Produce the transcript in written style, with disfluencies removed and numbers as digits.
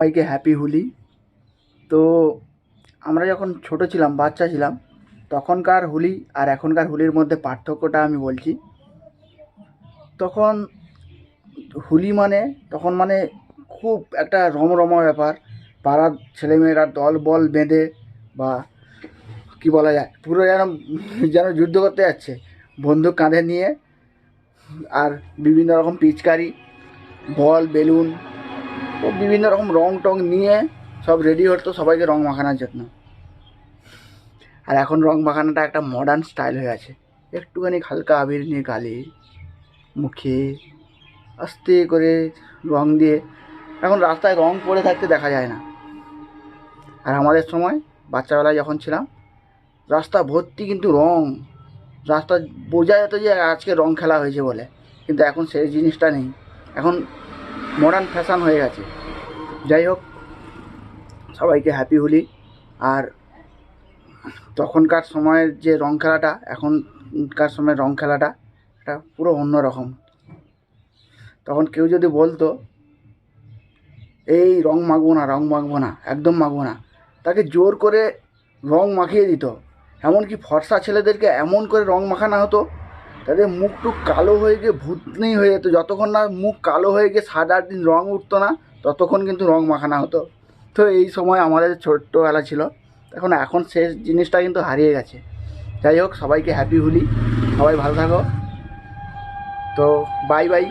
সবাইকে হ্যাপি হোলি। তো আমরা যখন ছোট ছিলাম, বাচ্চা ছিলাম, তখনকার হোলি আর এখনকার হোলির মধ্যে পার্থক্যটা আমি বলছি। তখন হোলি মানে তখন মানে খুব একটা রমরমা ব্যাপার। পাড়ার ছেলেমেয়েরা দল বল বেঁধে বা কী বলা যায়, পুরো যেন যেন যুদ্ধ করতে যাচ্ছে, বন্দুক কাঁধে নিয়ে। আর বিভিন্ন রকম পিচকারি, বল, বেলুন ও বিভিন্ন রকম রং টং নিয়ে সব রেডি হতো সবাইকে রং মাখানোর জন্য। আর এখন রং মাখানোটা একটা মডার্ন স্টাইল হয়ে আছে। একটুখানি হালকা আবির নিয়ে গালে, মুখে আস্তে করে রং দিয়ে এখন রাস্তায় রং পড়ে থাকতে দেখা যায় না। আর আমাদের সময় বাচ্চাবেলায় যখন ছিলাম, রাস্তা ভর্তি কিন্তু রং। রাস্তা বোঝা যেত যে আজকে রং খেলা হয়েছে বলে। কিন্তু এখন সেই জিনিসটা নেই, এখন মডার্ন ফ্যাশন হয়ে গেছে। যাই হোক, সবাইকে হ্যাপি হোলি। আর তখনকার সময়ের যে রং খেলাটা, এখনকার সময়ের রং খেলাটা এটা পুরো অন্য রকম। তখন কেউ যদি বলতো এই রং মাখবো না, রং মাখবো না, একদম মাখবো না, তাকে জোর করে রং মাখিয়ে দিত। এমনকি ফর্সা ছেলেদেরকে এমন করে রং মাখানো হতো, তাদের মুখ টুক কালো হয়ে গিয়ে ভূতনি হয়ে যেত। যতক্ষণ না মুখ কালো হয়ে গিয়ে সাদা দিন রং উঠতো না, ততক্ষণ কিন্তু রং মাখানো হতো। তো এই সময় আমাদের ছোট্টবেলা ছিল। এখন সেই জিনিসটা কিন্তু হারিয়ে গেছে। যাই হোক, সবাইকে হ্যাপি হোলি। সবাই ভালো থাকো। তো বাই বাই।